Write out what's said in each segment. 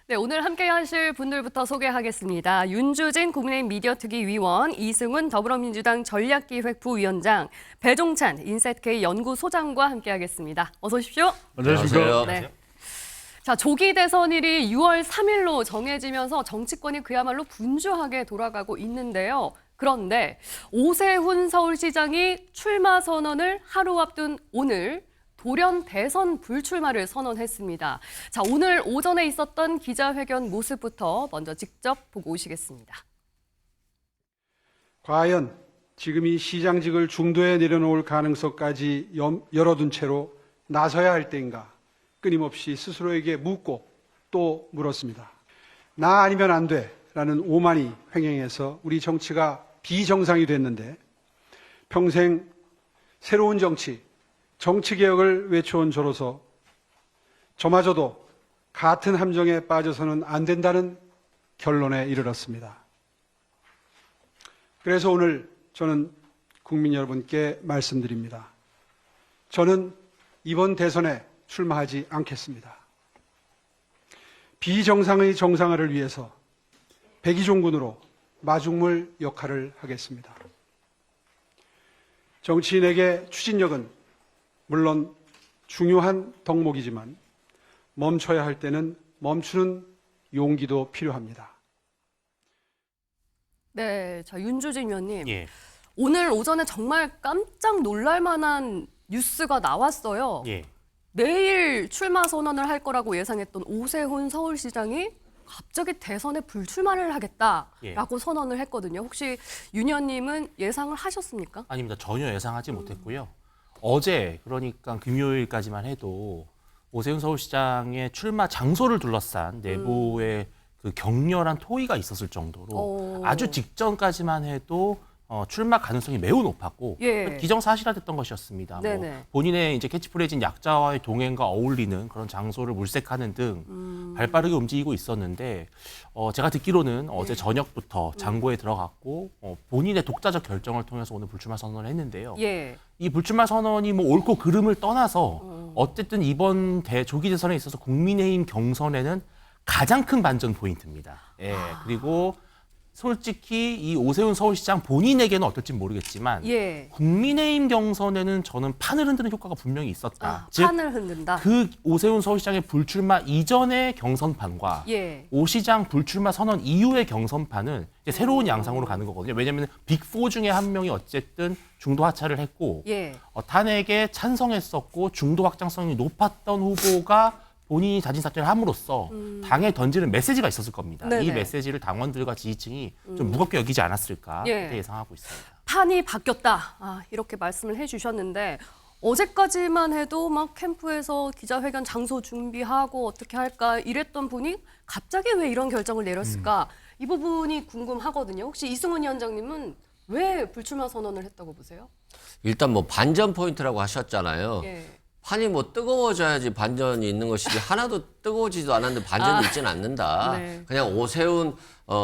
네, 오늘 함께 하실 분들부터 소개하겠습니다. 윤주진 국민의힘 미디어특위 위원, 이승훈 더불어민주당 전략기획 부위원장, 배종찬 인셋K 연구소장과 함께하겠습니다. 어서 오십시오. 안녕하십니까. 네. 자, 조기 대선일이 6월 3일로 정해지면서 정치권이 그야말로 분주하게 돌아가고 있는데요. 그런데 오세훈 서울시장이 출마 선언을 하루 앞둔 오늘 돌연 대선 불출마를 선언했습니다. 자, 오늘 오전에 있었던 기자회견 모습부터 먼저 직접 보고 오시겠습니다. 과연 지금 이 시장직을 중도에 내려놓을 가능성까지 열어둔 채로 나서야 할 때인가 끊임없이 스스로에게 묻고 또 물었습니다. 나 아니면 안 돼라는 오만이 횡행해서 우리 정치가 비정상이 됐는데 평생 새로운 정치개혁을 외쳐온 저로서 저마저도 같은 함정에 빠져서는 안 된다는 결론에 이르렀습니다. 그래서 오늘 저는 국민 여러분께 말씀드립니다. 저는 이번 대선에 출마하지 않겠습니다. 비정상의 정상화를 위해서 백의종군으로 마중물 역할을 하겠습니다. 정치인에게 추진력은 물론 중요한 덕목이지만 멈춰야 할 때는 멈추는 용기도 필요합니다. 네, 자, 윤주진 위원님. 예. 오늘 오전에 정말 깜짝 놀랄 만한 뉴스가 나왔어요. 예. 내일 출마 선언을 할 거라고 예상했던 오세훈 서울시장이 갑자기 대선에 불출마를 하겠다라고 선언을 했거든요. 혹시 윤 의원님은 예상을 하셨습니까? 아닙니다. 전혀 예상하지 못했고요. 어제 그러니까 금요일까지만 해도 오세훈 서울시장의 출마 장소를 둘러싼 내부의 그 격렬한 토의가 있었을 정도로 아주 직전까지만 해도 출마 가능성이 매우 높았고 예. 기정사실화됐던 것이었습니다. 뭐 본인의 이제 캐치프레이즈인 약자와의 동행과 어울리는 그런 장소를 물색하는 등 발빠르게 움직이고 있었는데 제가 듣기로는 어제 저녁부터 장고에 들어갔고 본인의 독자적 결정을 통해서 오늘 불출마 선언을 했는데요. 예. 이 불출마 선언이 뭐 옳고 그름을 떠나서 어쨌든 이번 조기 대선에 있어서 국민의힘 경선에는 가장 큰 반전 포인트입니다. 예. 그리고 솔직히 이 오세훈 서울시장 본인에게는 어떨지 모르겠지만 국민의힘 경선에는 저는 판을 흔드는 효과가 분명히 있었다. 즉, 판을 흔든다. 그 오세훈 서울시장의 불출마 이전의 경선판과 오 시장 불출마 선언 이후의 경선판은 이제 새로운 양상으로 가는 거거든요. 왜냐하면 빅4 중에 한 명이 어쨌든 중도 하차를 했고 탄핵에 찬성했었고 중도 확장성이 높았던 후보가 본인이 자진 사퇴를 함으로써 당에 던지는 메시지가 있었을 겁니다. 네네. 이 메시지를 당원들과 지지층이 좀 무겁게 여기지 않았을까 그렇게 예상하고 있습니다. 판이 바뀌었다. 이렇게 말씀을 해주셨는데 어제까지만 해도 막 캠프에서 기자회견 장소 준비하고 어떻게 할까 이랬던 분이 갑자기 왜 이런 결정을 내렸을까? 이 부분이 궁금하거든요. 혹시 이승훈 위원장님은 왜 불출마 선언을 했다고 보세요? 일단 뭐 반전 포인트라고 하셨잖아요. 판이 뭐 뜨거워져야지 반전이 있는 것이지 하나도 뜨거워지지도 않았는데 반전이 있지는 않는다. 그냥 오세훈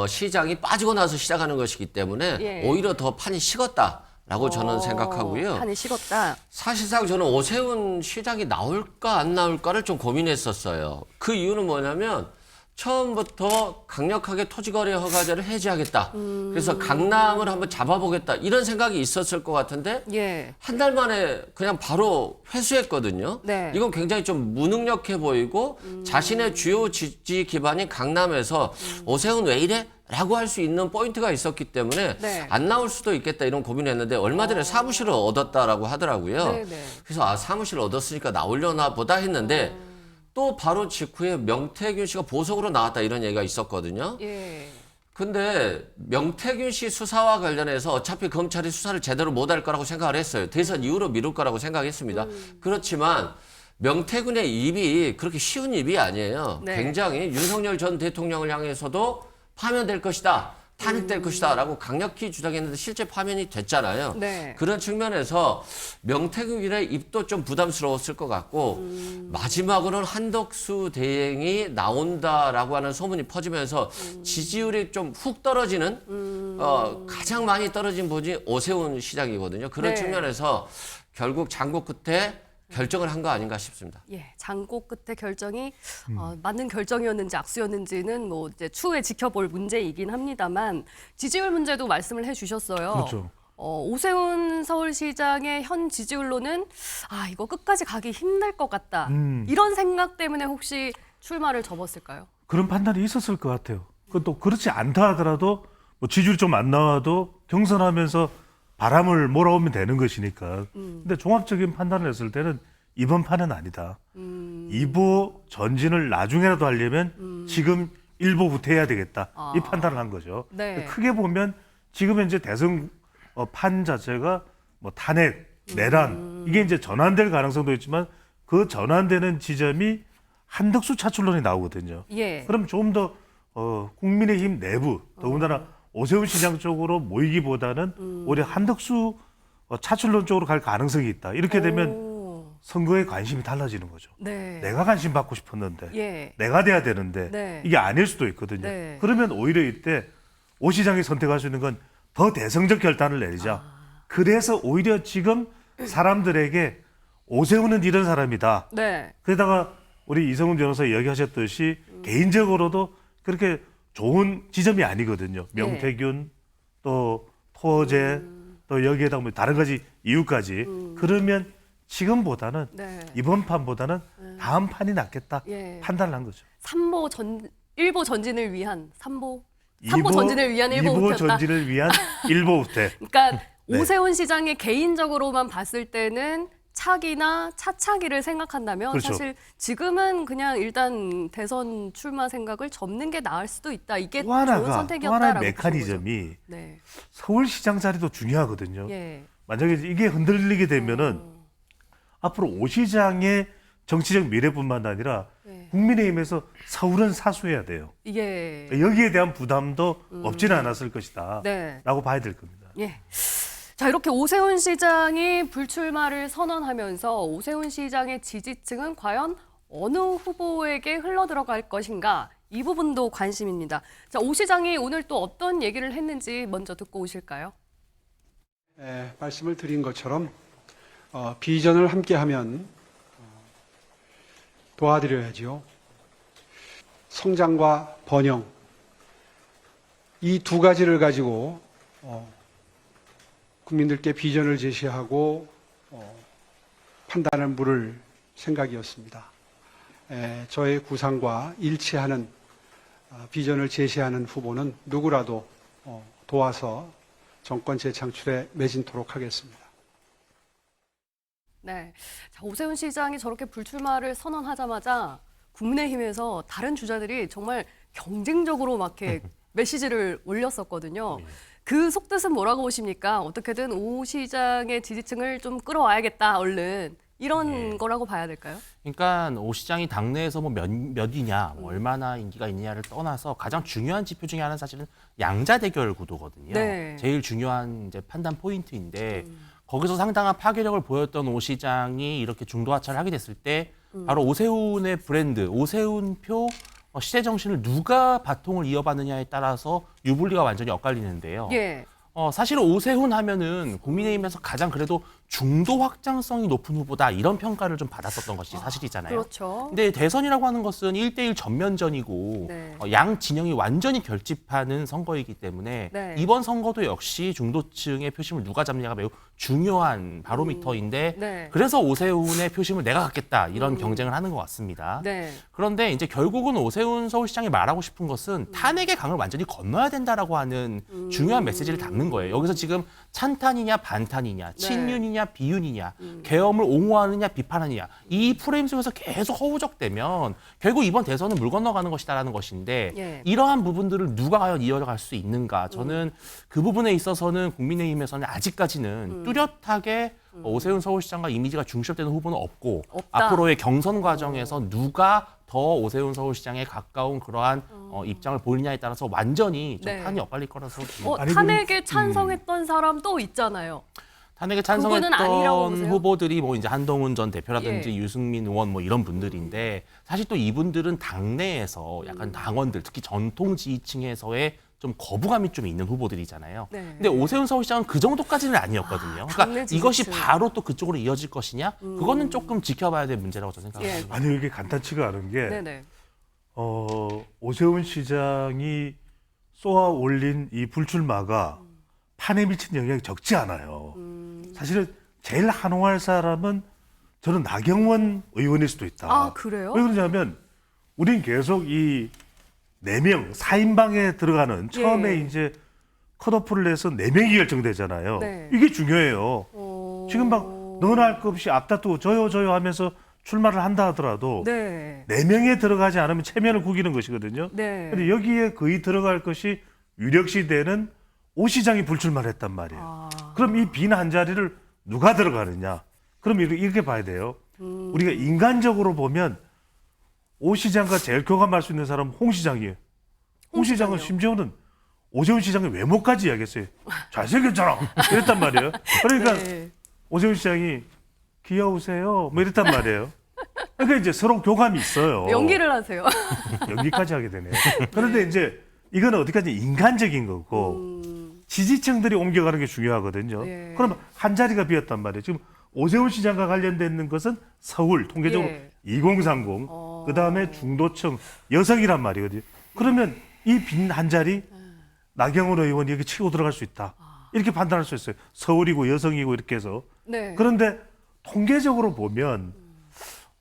시장이 빠지고 나서 시작하는 것이기 때문에 오히려 더 판이 식었다라고 저는 생각하고요. 판이 식었다. 사실상 저는 오세훈 시장이 나올까 안 나올까를 좀 고민했었어요. 그 이유는 뭐냐면 처음부터 강력하게 토지거래 허가제를 해제하겠다. 그래서 강남을 한번 잡아보겠다. 이런 생각이 있었을 것 같은데 한 달 만에 그냥 바로 회수했거든요. 이건 굉장히 좀 무능력해 보이고 자신의 주요 지지 기반인 강남에서 오세훈 왜 이래? 라고 할 수 있는 포인트가 있었기 때문에 안 나올 수도 있겠다 이런 고민을 했는데 얼마 전에 사무실을 얻었다라고 하더라고요. 그래서 사무실을 얻었으니까 나오려나 보다 했는데 또 바로 직후에 명태균 씨가 보석으로 나왔다 이런 얘기가 있었거든요. 근데 명태균 씨 수사와 관련해서 어차피 검찰이 수사를 제대로 못할 거라고 생각을 했어요. 대선 이후로 미룰 거라고 생각했습니다. 그렇지만 명태균의 입이 그렇게 쉬운 입이 아니에요. 굉장히 윤석열 전 대통령을 향해서도 파면될 것이다. 탄핵될 것이다 라고 강력히 주장했는데 실제 파면이 됐잖아요. 그런 측면에서 명태균의 입도 좀 부담스러웠을 것 같고 마지막으로는 한덕수 대행이 나온다라고 하는 소문이 퍼지면서 지지율이 좀 훅 떨어지는 가장 많이 떨어진 분이 오세훈 시장이거든요. 그런 측면에서 결국 장고 끝에 결정을 한 거 아닌가 싶습니다. 예, 장고 끝에 결정이 맞는 결정이었는지 악수였는지는 뭐 이제 추후에 지켜볼 문제이긴 합니다만 지지율 문제도 말씀을 해주셨어요. 그렇죠. 오세훈 서울시장의 현 지지율로는 이거 끝까지 가기 힘들 것 같다. 이런 생각 때문에 혹시 출마를 접었을까요? 그런 판단이 있었을 것 같아요. 또 그렇지 않다 하더라도 뭐 지지율 좀 안 나와도 경선하면서 바람을 몰아오면 되는 것이니까. 근데 종합적인 판단을 했을 때는 이번 판은 아니다. 2보 전진을 나중에라도 하려면 지금 1보부터 해야 되겠다. 이 판단을 한 거죠. 네. 크게 보면 지금 현재 대선 판 자체가 뭐 탄핵, 내란 이게 이제 전환될 가능성도 있지만 그 전환되는 지점이 한덕수 차출론이 나오거든요. 예. 그럼 조금 더 국민의힘 내부 더군다나 오세훈 시장 쪽으로 모이기보다는 오히려 한덕수 차출론 쪽으로 갈 가능성이 있다. 이렇게 되면 선거에 관심이 달라지는 거죠. 네. 내가 관심 받고 싶었는데 예. 내가 돼야 되는데 네. 이게 아닐 수도 있거든요. 네. 그러면 오히려 이때 오 시장이 선택할 수 있는 건 더 대성적 결단을 내리자. 그래서 오히려 지금 사람들에게 오세훈은 이런 사람이다. 네. 그러다가 우리 이성훈 변호사 이야기하셨듯이 개인적으로도 그렇게 좋은 지점이 아니거든요. 명태균 또 토제 또 여기에다 뭐 다른 가지 이유까지 그러면 지금보다는 네. 이번 판보다는 다음 판이 낫겠다 예. 판단을 한 거죠. 1보 전진을 위한 3보 전진을 위한 1보 2보 후퇴였다. 전진을 위한 1보 후퇴. 그러니까 네. 오세훈 시장이 개인적으로만 봤을 때는 차기나 차차기를 생각한다면 그렇죠. 사실 지금은 그냥 일단 대선 출마 생각을 접는 게 나을 수도 있다. 이게 또 좋은 하나의 선택이었다라고 메커니즘이 네. 서울시장 자리도 중요하거든요. 예. 만약에 이게 흔들리게 되면은 앞으로 오 시장의 정치적 미래뿐만 아니라 네. 국민의힘에서 서울은 사수해야 돼요. 이게 여기에 대한 부담도 없지는 않았을 것이다. 네. 라고 봐야 될 겁니다. 예. 자, 이렇게 오세훈 시장이 불출마를 선언하면서 오세훈 시장의 지지층은 과연 어느 후보에게 흘러들어갈 것인가? 이 부분도 관심입니다. 자, 오 시장이 오늘 또 어떤 얘기를 했는지 먼저 듣고 오실까요? 말씀을 드린 것처럼 비전을 함께하면 도와드려야죠. 성장과 번영 이 두 가지를 가지고 국민들께 비전을 제시하고 판단을 물을 생각이었습니다. 저의 구상과 일치하는 비전을 제시하는 후보는 누구라도 도와서 정권 재창출에 매진토록 하겠습니다. 네. 자, 오세훈 시장이 저렇게 불출마를 선언하자마자 국민의힘에서 다른 주자들이 정말 경쟁적으로 막 이렇게 메시지를 올렸었거든요. 그 속뜻은 뭐라고 보십니까? 어떻게든 오 시장의 지지층을 좀 끌어와야겠다, 얼른. 이런 거라고 봐야 될까요? 그러니까 오 시장이 당내에서 뭐 몇이냐, 뭐 얼마나 인기가 있느냐를 떠나서 가장 중요한 지표 중에 하나는 사실은 양자 대결 구도거든요. 네. 제일 중요한 이제 판단 포인트인데 거기서 상당한 파괴력을 보였던 오 시장이 이렇게 중도 하차를 하게 됐을 때 바로 오세훈의 브랜드, 오세훈표 시대 정신을 누가 바통을 이어받느냐에 따라서 유불리가 완전히 엇갈리는데요. 예. 사실 오세훈 하면은 국민의힘에서 가장 그래도 중도 확장성이 높은 후보다 이런 평가를 좀 받았었던 것이 사실이잖아요. 그렇죠. 근데 대선이라고 하는 것은 1대1 전면전이고 네. 양 진영이 완전히 결집하는 선거이기 때문에 네. 이번 선거도 역시 중도층의 표심을 누가 잡느냐가 매우 중요한 바로미터인데 네. 그래서 오세훈의 표심을 내가 갖겠다 이런 경쟁을 하는 것 같습니다. 네. 그런데 이제 결국은 오세훈 서울시장이 말하고 싶은 것은 탄핵의 강을 완전히 건너야 된다라고 하는 중요한 메시지를 담는 거예요. 여기서 지금 찬탄이냐 반탄이냐, 친윤이냐 비윤이냐, 계엄을 옹호하느냐 비판하느냐 이 프레임 속에서 계속 허우적대면 결국 이번 대선은 물 건너가는 것이다라는 것인데 예. 이러한 부분들을 누가 과연 이어갈 수 있는가? 저는 그 부분에 있어서는 국민의힘에서는 아직까지는 뚜렷하게 오세훈 서울시장과 이미지가 중시되는 후보는 없고 없다. 앞으로의 경선 과정에서 누가 더 오세훈 서울시장에 가까운 그러한 입장을 보이느냐에 따라서 완전히 좀 네. 판이 엇갈릴 거라서 아니, 탄핵에 찬성했던 사람 또 있잖아요. 탄핵에 그거는 아니라고 찬성했던 보세요? 후보들이 뭐 이제 한동훈 전 대표라든지 예. 유승민 의원 뭐 이런 분들인데 사실 또 이분들은 당내에서 약간 당원들 특히 전통 지지층에서의 좀 거부감이 좀 있는 후보들이잖아요. 네. 근데 오세훈 서울시장은 그 정도까지는 아니었거든요. 당내 그러니까 이것이 지지층. 바로 또 그쪽으로 이어질 것이냐? 그거는 조금 지켜봐야 될 문제라고 저는 생각합니다. 아니 이게 간단치가 않은 게 네네. 오세훈 시장이 쏘아 올린 이 불출마가 판에 미친 영향이 적지 않아요. 사실은 제일 한호할 사람은 저는 나경원 의원일 수도 있다. 아, 그래요? 왜 그러냐면 우린 계속 이 4명, 4인방에 들어가는 처음에 예. 이제 컷오프를 해서 4명이 결정되잖아요. 네. 이게 중요해요. 지금 막 너나 할 것 없이 앞다투고 저요 하면서 출마를 한다 하더라도 네. 4명에 들어가지 않으면 체면을 구기는 것이거든요. 네. 근데 여기에 거의 들어갈 것이 유력시대는 오 시장이 불출마를 했단 말이에요. 아. 그럼 이 빈 한 자리를 누가 들어가느냐? 그럼 이렇게 봐야 돼요. 우리가 인간적으로 보면 오 시장과 제일 교감할 수 있는 사람은 홍 시장이에요. 홍 시장은 시장이요? 심지어는 오세훈 시장의 외모까지 이야기했어요. 잘생겼잖아. 이랬단 말이에요. 그러니까 네. 오세훈 시장이 귀여우세요. 뭐 이랬단 말이에요. 그러니까 이제 서로 교감이 있어요. 연기를 하세요. 연기까지 하게 되네요. 그런데 이제 이거는 어디까지 인간적인 거고 지지층들이 옮겨가는 게 중요하거든요. 예. 그러면 한 자리가 비었단 말이에요. 지금 오세훈 시장과 관련된 것은 서울 통계적으로 예. 2030, 그 다음에 중도층 여성이란 말이거든요. 그러면 이 빈 한 자리 나경원 의원이 여기 치고 들어갈 수 있다. 이렇게 판단할 수 있어요. 서울이고 여성이고 이렇게 해서. 네. 그런데 통계적으로 보면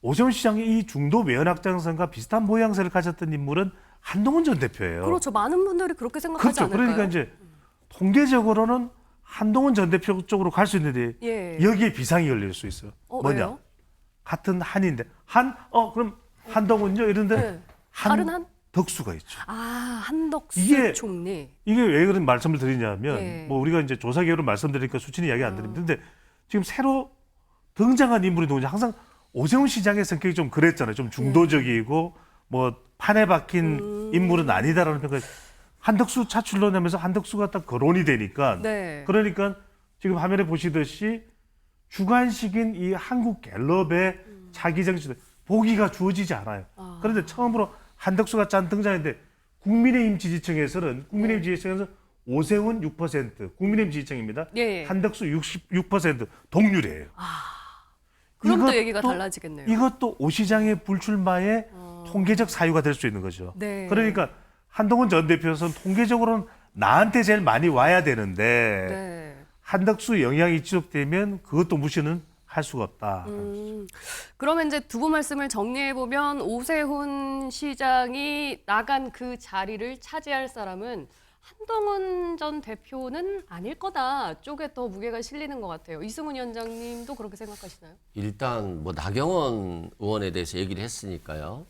오세훈 시장이 이 중도 외연확장 선과 비슷한 모양새를 가졌던 인물은 한동훈 전 대표예요. 그렇죠. 많은 분들이 그렇게 생각하지 그렇죠. 않을까요? 그러니까 이제 통계적으로는 한동훈 전 대표 쪽으로 갈 수 있는데 예. 여기에 비상이 열릴 수 있어요. 뭐냐? 왜요? 같은 한인데 그럼 한동훈요 이런데 네. 다른 한? 덕수가 있죠. 아, 한덕수 이게- 총리. 이게 왜 그런 말씀을 드리냐면 예. 뭐 우리가 이제 조사 결과를 말씀드리니까 수치는 이야기 안 드립니다. 근데 지금 새로 등장한 인물이 누구냐? 항상 오세훈 시장의 성격이 좀 그랬잖아요. 좀 중도적이고 뭐 판에 박힌 인물은 아니다라는 평가. 한덕수 차출로 내면서 한덕수가 딱 거론이 되니까 네. 그러니까 지금 화면에 보시듯이 주관식인 이 한국 갤럽의 차기정 시대 보기가 주어지지 않아요. 그런데 처음으로 한덕수가 짠 등장했는데 국민의힘 지지층에서는 오세훈 6%, 국민의힘 지지층입니다. 예. 한덕수 66% 동률이에요. 그럼 또 이것도- 얘기가 달라지겠네요. 이것도 오 시장의 불출마의 통계적 사유가 될 수 있는 거죠. 네. 그러니까 한동훈 전 대표는 통계적으로는 나한테 제일 많이 와야 되는데 네. 한덕수 영향이 지속되면 그것도 무시는 할 수가 없다. 그러면 이제 두 분 말씀을 정리해 보면 오세훈 시장이 나간 그 자리를 차지할 사람은 한동훈 전 대표는 아닐 거다 쪽에 더 무게가 실리는 것 같아요. 이승훈 위원장님도 그렇게 생각하시나요? 일단 뭐 나경원 의원에 대해서 얘기를 했으니까요.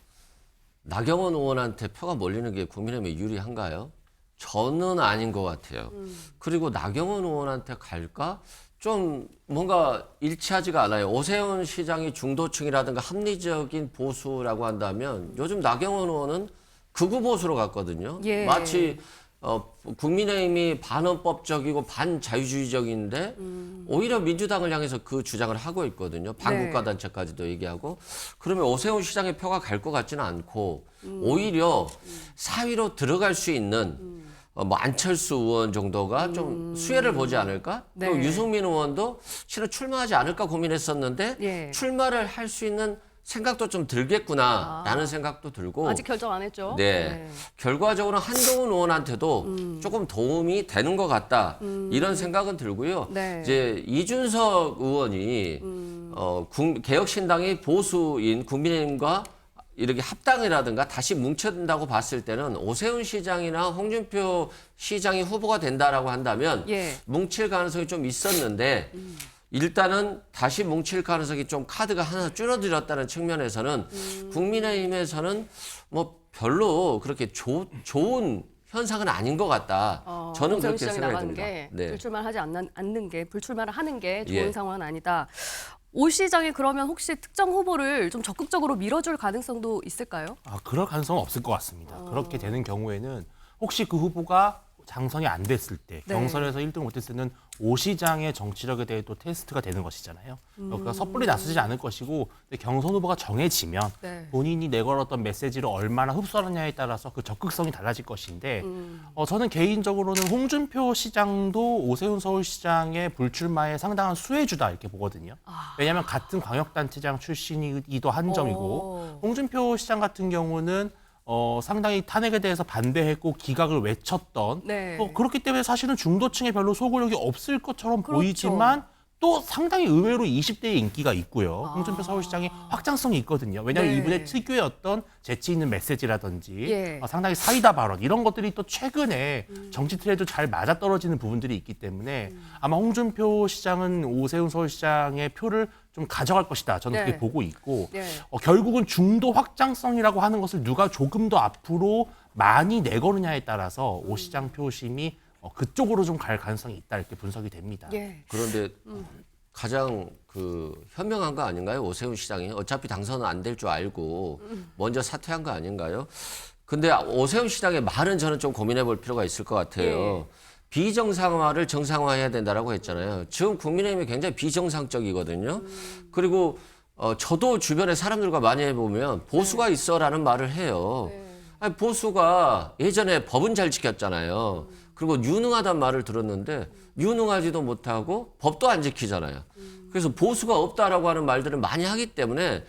나경원 의원한테 표가 몰리는 게 국민의힘에 유리한가요? 저는 아닌 것 같아요. 그리고 나경원 의원한테 갈까? 좀 뭔가 일치하지가 않아요. 오세훈 시장이 중도층이라든가 합리적인 보수라고 한다면 요즘 나경원 의원은 극우 보수로 갔거든요. 예. 마치 국민의힘이 반헌법적이고 반자유주의적인데 오히려 민주당을 향해서 그 주장을 하고 있거든요. 반국가 단체까지도 얘기하고. 그러면 오세훈 시장의 표가 갈 것 같지는 않고 오히려 사위로 들어갈 수 있는 뭐 안철수 의원 정도가 좀 수혜를 보지 않을까? 네. 또 유승민 의원도 실은 출마하지 않을까 고민했었는데 예. 출마를 할 수 있는 생각도 좀 들겠구나라는 생각도 들고. 아직 결정 안 했죠? 네. 결과적으로 한동훈 의원한테도 조금 도움이 되는 것 같다. 이런 생각은 들고요. 네. 이제 이준석 의원이 개혁신당이 보수인 국민의힘과 이렇게 합당이라든가 다시 뭉쳐든다고 봤을 때는 오세훈 시장이나 홍준표 시장이 후보가 된다라고 한다면 예. 뭉칠 가능성이 좀 있었는데 일단은 다시 뭉칠 가능성이 좀 카드가 하나 줄어들었다는 측면에서는 국민의힘에서는 뭐 별로 그렇게 좋은 현상은 아닌 것 같다. 저는 오세훈 그렇게 시장이 생각이 나간 듭니다. 게 네. 불출마를 하는 게 좋은 예. 상황은 아니다. 오 시장이 그러면 혹시 특정 후보를 좀 적극적으로 밀어줄 가능성도 있을까요? 그럴 가능성은 없을 것 같습니다. 그렇게 되는 경우에는 혹시 그 후보가 당선이 안 됐을 때, 네. 경선에서 1등 못했을 때는 오 시장의 정치력에 대해 또 테스트가 되는 것이잖아요. 그러니까 섣불리 나서지 않을 것이고 근데 경선 후보가 정해지면 네. 본인이 내걸었던 메시지를 얼마나 흡수하느냐에 따라서 그 적극성이 달라질 것인데 저는 개인적으로는 홍준표 시장도 오세훈 서울시장의 불출마에 상당한 수혜주다 이렇게 보거든요. 왜냐하면 같은 광역단체장 출신이기도 한 점이고 홍준표 시장 같은 경우는 상당히 탄핵에 대해서 반대했고 기각을 외쳤던 네. 그렇기 때문에 사실은 중도층에 별로 소구력이 없을 것처럼 그렇죠. 보이지만 또 상당히 의외로 20대의 인기가 있고요. 홍준표 서울시장이 확장성이 있거든요. 왜냐하면 네. 이분의 특유의 어떤 재치 있는 메시지라든지 예. 상당히 사이다 발언 이런 것들이 또 최근에 정치 틀에도 잘 맞아떨어지는 부분들이 있기 때문에 아마 홍준표 시장은 오세훈 서울시장의 표를 좀 가져갈 것이다. 저는 네. 그렇게 보고 있고 네. 결국은 중도 확장성이라고 하는 것을 누가 조금 더 앞으로 많이 내거느냐에 따라서 오 시장 표심이 그쪽으로 좀 갈 가능성이 있다 이렇게 분석이 됩니다. 예. 그런데 가장 현명한 거 아닌가요? 오세훈 시장이 어차피 당선은 안 될 줄 알고 먼저 사퇴한 거 아닌가요? 근데 오세훈 시장의 말은 저는 좀 고민해 볼 필요가 있을 것 같아요. 비정상화를 정상화해야 된다라고 했잖아요. 지금 국민의힘이 굉장히 비정상적이거든요. 그리고 저도 주변에 사람들과 많이 해보면 보수가 있어라는 말을 해요. 아니, 보수가 예전에 법은 잘 지켰잖아요. 그리고 유능하단 말을 들었는데 유능하지도 못하고 법도 안 지키잖아요. 그래서 보수가 없다라고 하는 말들을 많이 하기 때문에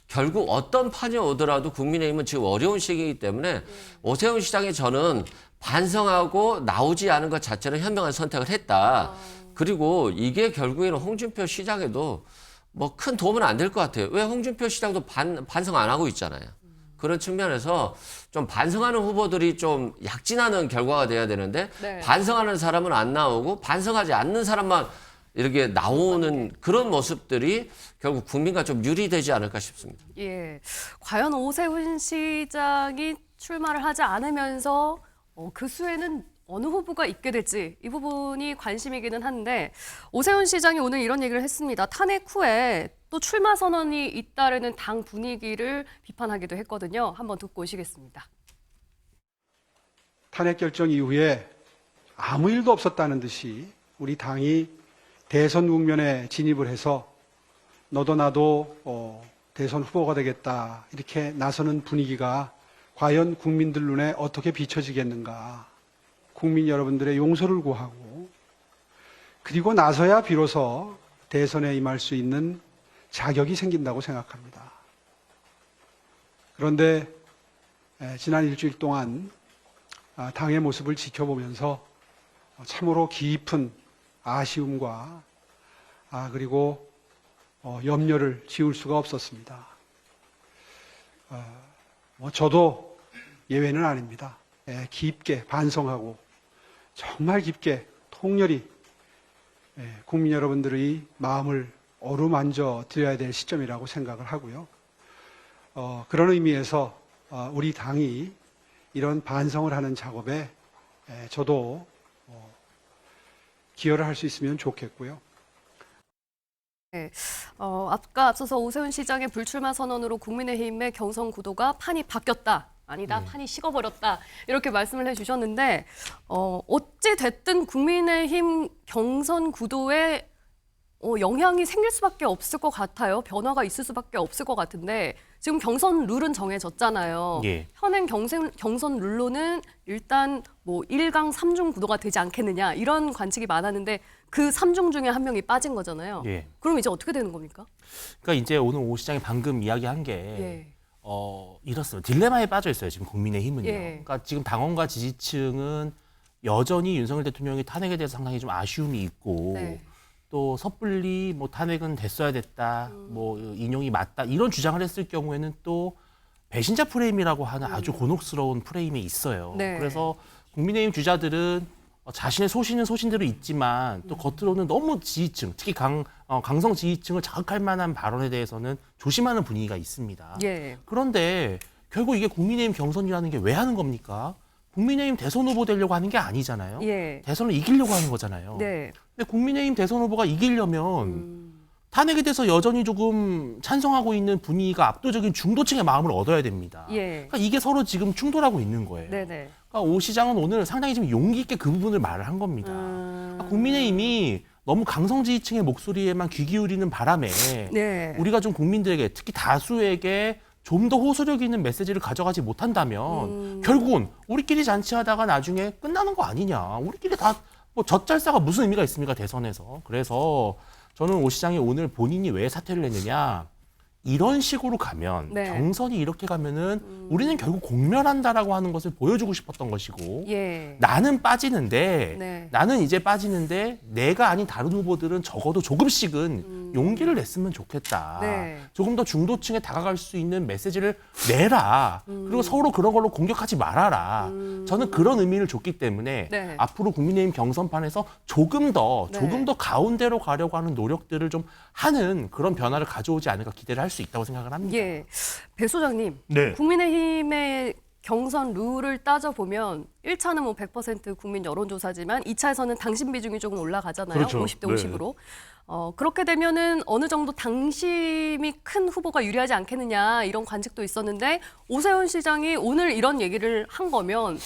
결국 어떤 판이 오더라도 국민의힘은 지금 어려운 시기이기 때문에 오세훈 시장이 저는 반성하고 나오지 않은 것 자체는 현명한 선택을 했다. 그리고 이게 결국에는 홍준표 시장에도 뭐 큰 도움은 안 될 것 같아요. 왜 홍준표 시장도 반성 안 하고 있잖아요. 그런 측면에서 좀 반성하는 후보들이 좀 약진하는 결과가 돼야 되는데 네. 반성하는 사람은 안 나오고 반성하지 않는 사람만 이렇게 나오는 그런 모습들이 결국 국민과 좀 유리되지 않을까 싶습니다. 예. 과연 오세훈 시장이 출마를 하지 않으면서 그 수에는 어느 후보가 있게 될지 이 부분이 관심이기는 한데 오세훈 시장이 오늘 이런 얘기를 했습니다. 탄핵 후에 또 출마 선언이 잇따르는 당 분위기를 비판하기도 했거든요. 한번 듣고 오시겠습니다. 탄핵 결정 이후에 아무 일도 없었다는 듯이 우리 당이 대선 국면에 진입을 해서 너도 나도 대선 후보가 되겠다 이렇게 나서는 분위기가 과연 국민들 눈에 어떻게 비춰지겠는가. 국민 여러분들의 용서를 구하고 그리고 나서야 비로소 대선에 임할 수 있는 자격이 생긴다고 생각합니다. 그런데 지난 일주일 동안 당의 모습을 지켜보면서 참으로 깊은 아쉬움과 그리고 염려를 지울 수가 없었습니다. 저도 예외는 아닙니다. 깊게 반성하고 정말 깊게 통렬히 국민 여러분들의 마음을 어루만져 드려야 될 시점이라고 생각을 하고요. 그런 의미에서 우리 당이 이런 반성을 하는 작업에 저도 기여를 할 수 있으면 좋겠고요. 네. 아까 앞서서 오세훈 시장의 불출마 선언으로 국민의힘의 경선 구도가 판이 바뀌었다. 아니다, 판이 식어버렸다. 이렇게 말씀을 해주셨는데 어찌 됐든 국민의힘 경선 구도에 영향이 생길 수밖에 없을 것 같아요. 변화가 있을 수밖에 없을 것 같은데 지금 경선 룰은 정해졌잖아요. 예. 현행 경선 룰로는 일단 뭐 1강 3중 구도가 되지 않겠느냐 이런 관측이 많았는데 그 3중 중에 한 명이 빠진 거잖아요. 예. 그럼 이제 어떻게 되는 겁니까? 그러니까 이제 오늘 오 시장이 방금 이야기한 게 예. 이렇습니다. 딜레마에 빠져 있어요. 지금 국민의힘은요. 예. 그러니까 지금 당원과 지지층은 여전히 윤석열 대통령이 탄핵에 대해서 상당히 좀 아쉬움이 있고 네. 또 섣불리 뭐 탄핵은 됐어야 됐다, 뭐 인용이 맞다 이런 주장을 했을 경우에는 또 배신자 프레임이라고 하는 아주 곤혹스러운 프레임이 있어요. 네. 그래서 국민의힘 주자들은 자신의 소신은 소신대로 있지만 또 겉으로는 너무 지지층, 특히 강성 지지층을 자극할 만한 발언에 대해서는 조심하는 분위기가 있습니다. 예. 그런데 결국 이게 국민의힘 경선이라는 게 왜 하는 겁니까? 국민의힘 대선 후보 되려고 하는 게 아니잖아요. 예. 대선을 이기려고 하는 거잖아요. 네. 근데 국민의힘 대선 후보가 이기려면 탄핵에 대해서 여전히 조금 찬성하고 있는 분위기가 압도적인 중도층의 마음을 얻어야 됩니다. 예. 그러니까 이게 서로 지금 충돌하고 있는 거예요. 네네. 그러니까 오 시장은 오늘 상당히 좀 용기 있게 그 부분을 말을 한 겁니다. 그러니까 국민의힘이 너무 강성 지지층의 목소리에만 귀 기울이는 바람에 네. 우리가 좀 국민들에게 특히 다수에게 좀 더 호소력 있는 메시지를 가져가지 못한다면 결국은 우리끼리 잔치하다가 나중에 끝나는 거 아니냐. 우리끼리 다 뭐 젖잘싸가 무슨 의미가 있습니까, 대선에서. 그래서 저는 오 시장이 오늘 본인이 왜 사퇴를 했느냐. 이런 식으로 가면 네. 경선이 이렇게 가면은 우리는 결국 공멸한다라고 하는 것을 보여주고 싶었던 것이고 예. 나는 빠지는데 네. 나는 이제 빠지는데 내가 아닌 다른 후보들은 적어도 조금씩은 용기를 냈으면 좋겠다. 네. 조금 더 중도층에 다가갈 수 있는 메시지를 내라. 그리고 서로 그런 걸로 공격하지 말아라. 저는 그런 의미를 줬기 때문에 네. 앞으로 국민의힘 경선판에서 조금 더 네. 가운데로 가려고 하는 노력들을 좀 하는 그런 변화를 가져오지 않을까 기대를 할 수 있다고 생각을 합니다. 예. 배 소장님, 네. 국민의힘의 경선 룰을 따져보면 1차는 뭐 100% 국민 여론조사지만 2차에서는 당심 비중이 조금 올라가잖아요. 그렇죠. 50대 네. 50으로. 그렇게 되면은 어느 정도 당심이 큰 후보가 유리하지 않겠느냐 이런 관측도 있었는데 오세훈 시장이 오늘 이런 얘기를 한 거면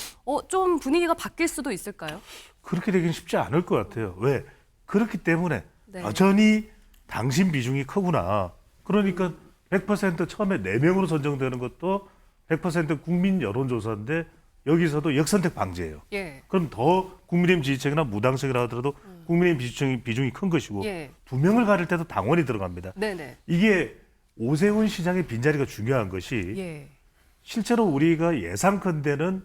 좀 분위기가 바뀔 수도 있을까요? 그렇게 되긴 쉽지 않을 것 같아요. 왜? 그렇기 때문에 네. 여전히 당신 비중이 크구나. 그러니까 100% 처음에 4명으로 선정되는 것도 100% 국민 여론조사인데 여기서도 역선택 방지예요. 예. 그럼 더 국민의힘 지지층이나 무당층이라 하더라도 국민의힘 비중이 큰 것이고 예. 2명을 가릴 때도 당원이 들어갑니다. 네네. 이게 오세훈 시장의 빈자리가 중요한 것이 예. 실제로 우리가 예상컨대는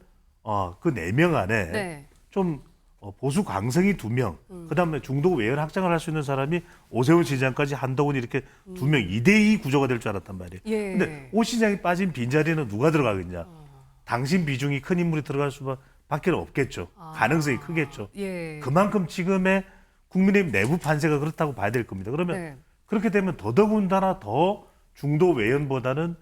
그 4명 안에 네. 좀 보수 강성이 2명, 그다음에 중도 외연 확장을 할 수 있는 사람이 오세훈 시장까지 한동훈 이렇게 2명 2대2 구조가 될 줄 알았단 말이에요. 예. 근데 오 시장이 빠진 빈자리는 누가 들어가겠냐? 당신 비중이 큰 인물이 들어갈 수밖에 없겠죠. 가능성이 크겠죠. 예. 그만큼 지금의 국민의힘 내부 판세가 그렇다고 봐야 될 겁니다. 그러면 네. 그렇게 되면 더더군다나 더 중도 외연보다는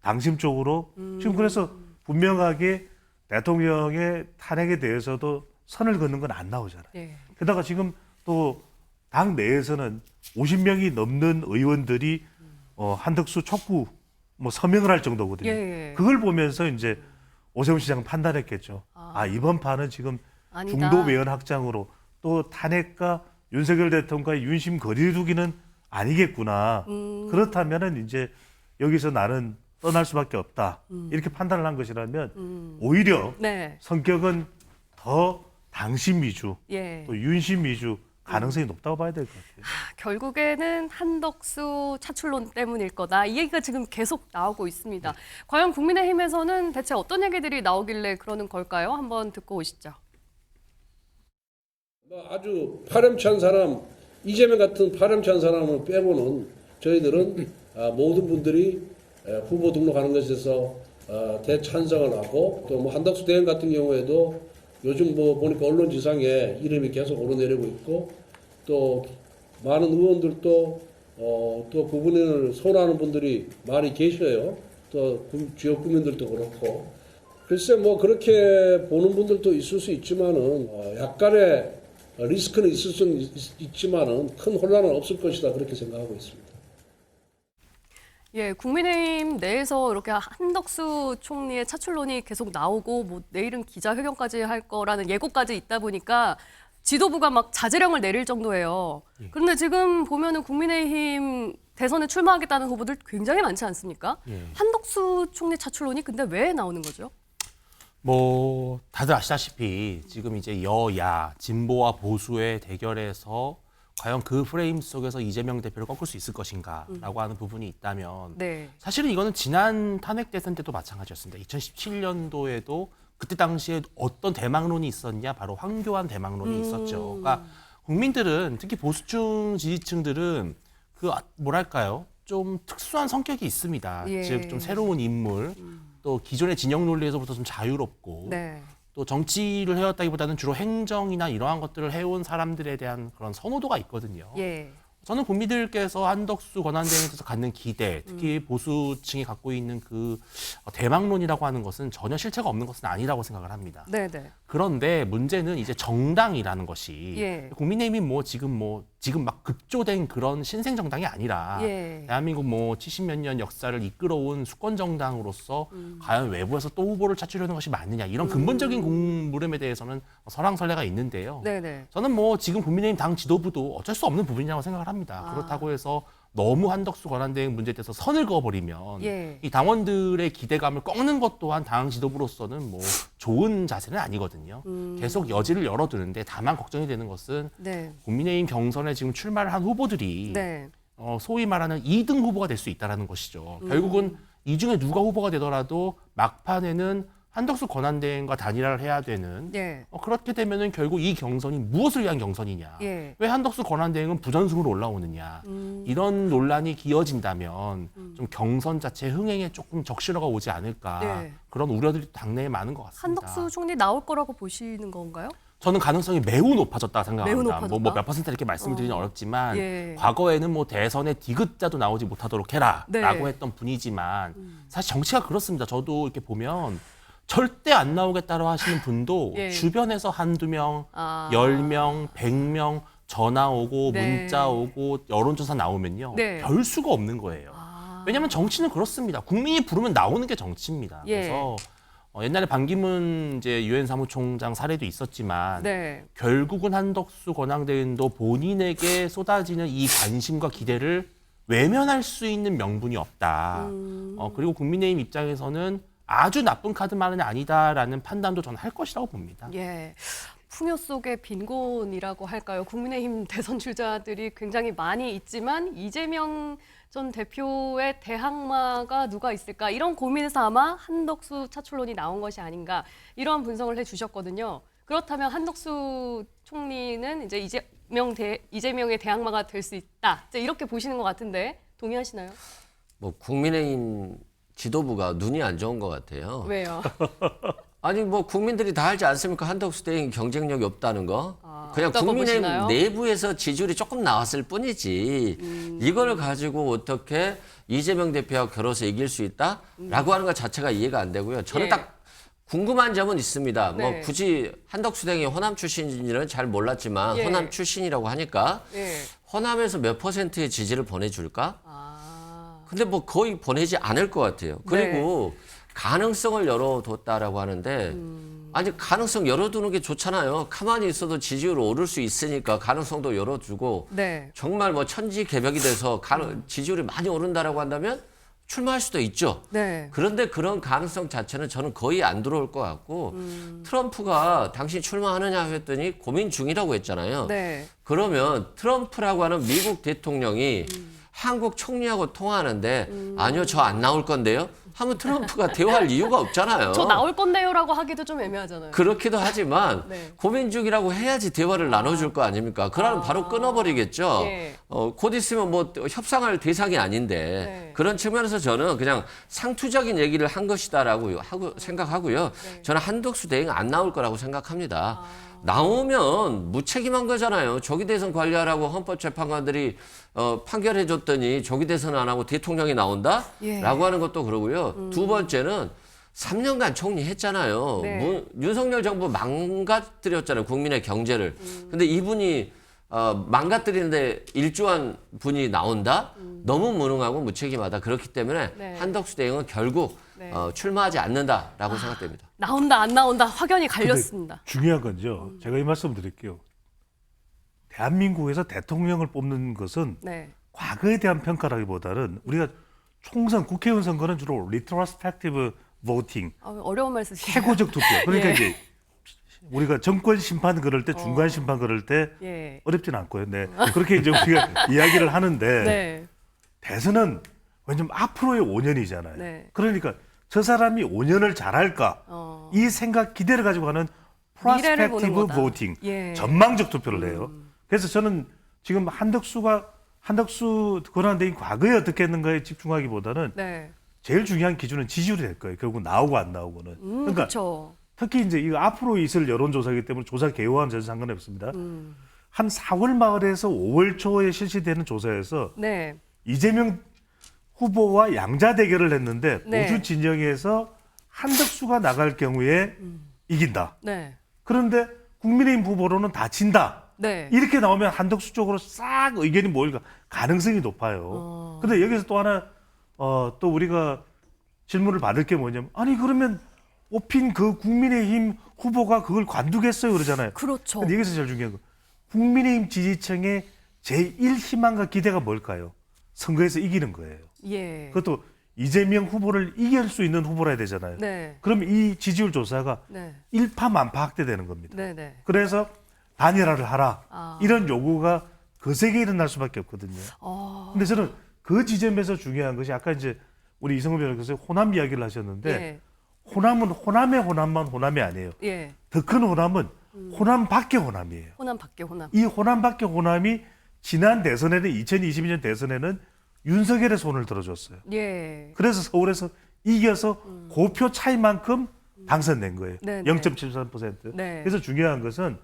당심 쪽으로 지금 그래서 분명하게 대통령의 탄핵에 대해서도 선을 긋는 건 안 나오잖아요. 예. 게다가 지금 또 당 내에서는 50명이 넘는 의원들이 한덕수 촉구 서명을 할 정도거든요. 예. 그걸 보면서 이제 오세훈 시장은 판단했겠죠. 이번 판은 지금 아니다. 중도 외연 확장으로 또 탄핵과 윤석열 대통령과의 윤심 거리두기는 아니겠구나. 그렇다면은 이제 여기서 나는 떠날 수밖에 없다. 이렇게 판단을 한 것이라면 오히려 네. 성격은 더 당심 위주, 예. 또 윤심 위주 가능성이 높다고 봐야 될 것 같아요. 결국에는 한덕수 차출론 때문일 거다. 이 얘기가 지금 계속 나오고 있습니다. 과연 국민의힘에서는 대체 어떤 얘기들이 나오길래 그러는 걸까요? 한번 듣고 오시죠. 아주 파렴치한 사람, 이재명 같은 파렴치한 사람을 빼고는 저희들은 모든 분들이 후보 등록하는 것에 대해서 대찬성을 하고 또 뭐 한덕수 대행 같은 경우에도 요즘 뭐 보니까 언론지상에 이름이 계속 오르내리고 있고 또 많은 의원들도 또 그분을 선호하는 분들이 많이 계셔요. 또 지역 국민들도 그렇고 글쎄 뭐 그렇게 보는 분들도 있을 수 있지만은 약간의 리스크는 있을 수는 있지만은 큰 혼란은 없을 것이다 그렇게 생각하고 있습니다. 예, 국민의힘 내에서 이렇게 한덕수 총리의 차출론이 계속 나오고 뭐 내일은 기자회견까지 할 거라는 예고까지 있다 보니까 지도부가 막 자제령을 내릴 정도예요. 그런데 지금 보면은 국민의힘 대선에 출마하겠다는 후보들 굉장히 많지 않습니까? 한덕수 총리 차출론이 근데 왜 나오는 거죠? 뭐 다들 아시다시피 지금 이제 여야 진보와 보수의 대결에서 과연 그 프레임 속에서 이재명 대표를 꺾을 수 있을 것인가라고 하는 부분이 있다면 네. 사실은 이거는 지난 탄핵 대선 때도 마찬가지였습니다. 2017년도에도 그때 당시에 어떤 대망론이 있었냐? 바로 황교안 대망론이 있었죠. 그러니까 국민들은 특히 보수층 지지층들은 그 뭐랄까요? 좀 특수한 성격이 있습니다. 예. 즉 좀 새로운 인물, 또 기존의 진영 논리에서부터 좀 자유롭고 네. 또 정치를 해왔다기보다는 주로 행정이나 이러한 것들을 해온 사람들에 대한 그런 선호도가 있거든요. 예. 저는 국민들께서 한덕수 권한대행에 대해서 갖는 기대, 특히 보수층이 갖고 있는 그 대망론이라고 하는 것은 전혀 실체가 없는 것은 아니라고 생각을 합니다. 네, 네. 그런데 문제는 이제 정당이라는 것이 예. 국민의힘이 뭐 지금 뭐 지금 막 급조된 그런 신생 정당이 아니라 예. 대한민국 뭐 70몇 년 역사를 이끌어온 수권 정당으로서 과연 외부에서 또 후보를 찾으려는 것이 맞느냐 이런 근본적인 물음에 대해서는 설왕설래가 있는데요. 네네. 저는 뭐 지금 국민의힘 당 지도부도 어쩔 수 없는 부분이라고 생각을 합니다. 그렇다고 해서 너무 한덕수 권한대행 문제에 대해서 선을 그어버리면 예. 이 당원들의 기대감을 꺾는 것 또한 당 지도부로서는 뭐 좋은 자세는 아니거든요. 계속 여지를 열어두는데 다만 걱정이 되는 것은 네. 국민의힘 경선에 지금 출마를 한 후보들이 네. 소위 말하는 2등 후보가 될 수 있다는 것이죠. 결국은 이 중에 누가 후보가 되더라도 막판에는 한덕수 권한대행과 단일화를 해야 되는 예. 그렇게 되면은 결국 이 경선이 무엇을 위한 경선이냐. 예. 왜 한덕수 권한대행은 부전승으로 올라오느냐. 이런 논란이 기어진다면 좀 경선 자체 흥행에 조금 적실화가 오지 않을까. 네. 그런 우려들이 당내에 많은 것 같습니다. 한덕수 총리 나올 거라고 보시는 건가요? 저는 가능성이 매우 높아졌다 생각합니다. 매우 높아졌다? 뭐 몇 퍼센트 이렇게 말씀드리기는 어렵지만 예. 과거에는 뭐 대선에 디귿자도 나오지 못하도록 해라라고 네. 했던 분이지만 사실 정치가 그렇습니다. 저도 이렇게 보면 절대 안 나오겠다고 하시는 분도 예. 주변에서 한두 명, 아. 10명, 100명 전화 오고 네. 문자 오고 여론조사 나오면요. 네. 별 수가 없는 거예요. 아. 왜냐하면 정치는 그렇습니다. 국민이 부르면 나오는 게 정치입니다. 예. 그래서 옛날에 반기문 이제 유엔 사무총장 사례도 있었지만 네. 결국은 한덕수 권한대행도 본인에게 쏟아지는 이 관심과 기대를 외면할 수 있는 명분이 없다. 그리고 국민의힘 입장에서는 아주 나쁜 카드만은 아니다라는 판단도 저는 할 것이라고 봅니다. 예. 풍요 속의 빈곤이라고 할까요? 국민의힘 대선 주자들이 굉장히 많이 있지만 이재명 전 대표의 대항마가 누가 있을까 이런 고민에서 아마 한덕수 차출론이 나온 것이 아닌가 이런 분석을 해주셨거든요. 그렇다면 한덕수 총리는 이제 이재명의 대항마가 될 수 있다. 이제 이렇게 보시는 것 같은데 동의하시나요? 뭐 국민의힘 지도부가 눈이 안 좋은 것 같아요. 왜요? 아니 뭐 국민들이 다 알지 않습니까? 한덕수 대행이 경쟁력이 없다는 거. 그냥 없다고 국민의힘 보시나요? 내부에서 지지율이 조금 나왔을 뿐이지 이걸 가지고 어떻게 이재명 대표와 겨뤄서 이길 수 있다라고 하는 것 자체가 이해가 안 되고요. 저는 예. 딱 궁금한 점은 있습니다. 네. 뭐 굳이 한덕수 대행이 호남 출신인지는 잘 몰랐지만 예. 호남 출신이라고 하니까 예. 호남에서 몇 %의 지지를 보내줄까? 아. 근데 뭐 거의 보내지 않을 것 같아요. 그리고 가능성을 열어뒀다라고 하는데 아니 가능성 열어두는 게 좋잖아요. 가만히 있어도 지지율 오를 수 있으니까 가능성도 열어주고 네. 정말 뭐 천지개벽이 돼서 지지율이 많이 오른다라고 한다면 출마할 수도 있죠. 네. 그런데 그런 가능성 자체는 저는 거의 안 들어올 것 같고 트럼프가 당신 출마하느냐 했더니 고민 중이라고 했잖아요. 네. 그러면 트럼프라고 하는 미국 대통령이 한국 총리하고 통화하는데 아니요 저 안 나올 건데요 하면 트럼프가 대화할 이유가 없잖아요. 저 나올 건데요라고 하기도 좀 애매하잖아요. 그렇기도 하지만 네. 고민 중이라고 해야지 대화를 나눠줄 거 아닙니까? 그러면 바로 끊어버리겠죠. 예. 곧 있으면 뭐 협상할 대상이 아닌데 네. 그런 측면에서 저는 그냥 상투적인 얘기를 한 것이다라고 생각하고요. 저는 한덕수 대행 안 나올 거라고 생각합니다. 나오면 무책임한 거잖아요. 조기 대선 관리하라고 헌법재판관들이 판결해줬더니 조기 대선 안 하고 대통령이 나온다? 예. 라고 하는 것도 그러고요. 두 번째는 3년간 총리했잖아요. 네. 윤석열 정부 망가뜨렸잖아요. 국민의 경제를. 근데 이분이 망가뜨리는데 일조한 분이 나온다? 너무 무능하고 무책임하다. 그렇기 때문에 네. 한덕수 대행은 결국 네. 출마하지 않는다라고 생각됩니다. 나온다 안 나온다 확연히 갈렸습니다. 중요한 건요. 제가 이 말씀 드릴게요. 대한민국에서 대통령을 뽑는 것은 네. 과거에 대한 평가라기보다는 우리가 총선 국회의원 선거는 주로 retrospective voting 어려운 말 쓰시네요. 최고적 투표. 그러니까 예. 이제 우리가 정권 심판 그럴 때 중간 심판 그럴 때 예. 어렵진 않고요. 네. 그렇게 이제 우리가 이야기를 하는데 네. 대선은 왜냐면 앞으로의 5년이잖아요. 네. 그러니까 저 사람이 5년을 잘할까 이 생각 기대를 가지고 하는 미래를 보는 prospective 거다. voting 예. 전망적 투표를 해요. 그래서 저는 지금 한덕수 권한대행이 과거에 어떻게 했는가에 집중하기보다는 네. 제일 중요한 기준은 지지율이 될 거예요. 결국 나오고 안 나오고는. 그러니까 그렇죠. 특히 이제 이거 앞으로 있을 여론조사이기 때문에 조사 개요와는 전혀 상관이 없습니다. 한 4월 말에서 5월 초에 실시되는 조사에서 네. 이재명 후보와 양자 대결을 했는데 네. 보수 진영에서 한덕수가 나갈 경우에 이긴다. 네. 그런데 국민의힘 후보로는 다 진다. 네. 이렇게 나오면 한덕수 쪽으로 싹 의견이 모일 가능성이 높아요. 근데 여기서 또 하나 또 우리가 질문을 받을 게 뭐냐면 아니 그러면 뽑힌 그 국민의힘 후보가 그걸 관두겠어요 그러잖아요. 그렇죠. 근데 여기서 제일 중요한 거 국민의힘 지지층의 제1 희망과 기대가 뭘까요? 선거에서 이기는 거예요. 예. 그것도 이재명 후보를 이길 수 있는 후보라 해야 되잖아요. 네. 그럼 이 지지율 조사가 네. 일파만파 확대되는 겁니다. 네, 네. 그래서 단일화를 하라. 아. 이런 요구가 거세게 일어날 수밖에 없거든요. 근데 저는 그 지점에서 중요한 것이 아까 이제 우리 이성호 변호사께서 호남 이야기를 하셨는데 예. 호남은 호남의 호남만 호남이 아니에요. 예. 더 큰 호남은 호남 밖의 호남이에요. 호남 밖에 호남. 이 호남 밖의 호남이 지난 대선에는 2022년 대선에는 윤석열의 손을 들어줬어요. 예. 그래서 서울에서 이겨서 고표 차이만큼 당선된 거예요. 네, 네. 0.73%. 네. 그래서 중요한 것은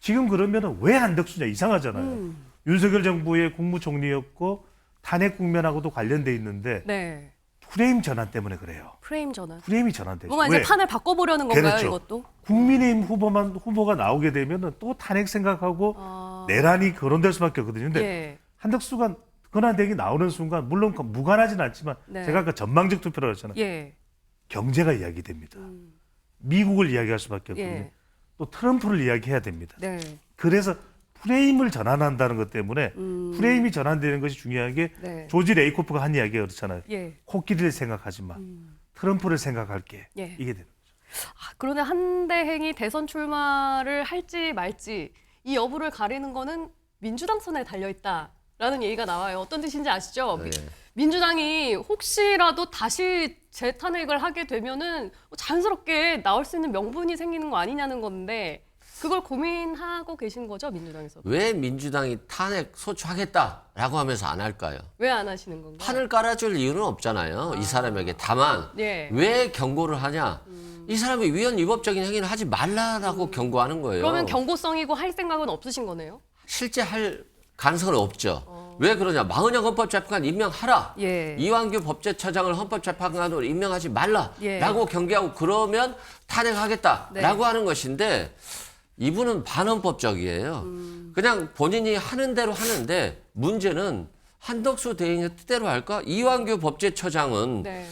지금 그러면 왜 한덕수냐 이상하잖아요. 윤석열 정부의 국무총리였고 탄핵 국면하고도 관련돼 있는데 네. 프레임 전환 때문에 그래요. 프레임 전환. 프레임이 전환되죠. 뭔가 이제 왜? 판을 바꿔보려는 건가요, 그렇죠. 이것도? 국민의힘 후보가 나오게 되면 또 탄핵 생각하고 내란이 거론될 수밖에 없거든요. 근데 예. 한덕수가 권한대행이 나오는 순간 물론 무관하진 않지만 네. 제가 아까 전망적 투표라고 했잖아요. 예. 경제가 이야기됩니다. 미국을 이야기할 수밖에 없거든요. 예. 또 트럼프를 이야기해야 됩니다. 네. 그래서 프레임을 전환한다는 것 때문에 프레임이 전환되는 것이 중요한 게 네. 조지 레이코프가 한 이야기가 그렇잖아요. 예. 코끼리를 생각하지 마. 트럼프를 생각할게. 예. 이게 되는 그런데 한대행이 대선 출마를 할지 말지 이 여부를 가리는 거는 민주당 손에 달려 있다라는 얘기가 나와요. 어떤 뜻인지 아시죠? 네. 민주당이 혹시라도 다시 재탄핵을 하게 되면은 자연스럽게 나올 수 있는 명분이 생기는 거 아니냐는 건데 그걸 고민하고 계신 거죠, 민주당에서? 왜 민주당이 탄핵 소추하겠다라고 하면서 안 할까요? 왜 안 하시는 건가요? 판을 깔아줄 이유는 없잖아요. 이 사람에게. 다만 예. 왜 경고를 하냐? 이 사람이 위헌 위법적인 행위를 하지 말라라고 경고하는 거예요. 그러면 경고성이고 할 생각은 없으신 거네요? 실제 할 가능성은 없죠. 왜 그러냐? 마은영 헌법재판관 임명하라. 예. 이완규 법제처장을 헌법재판관으로 임명하지 말라라고 예. 경계하고 그러면 탄핵하겠다라고 네. 하는 것인데 이분은 반헌법적이에요. 그냥 본인이 하는 대로 하는데 문제는 한덕수 대행의 뜻대로 할까? 이완규 법제처장은 네.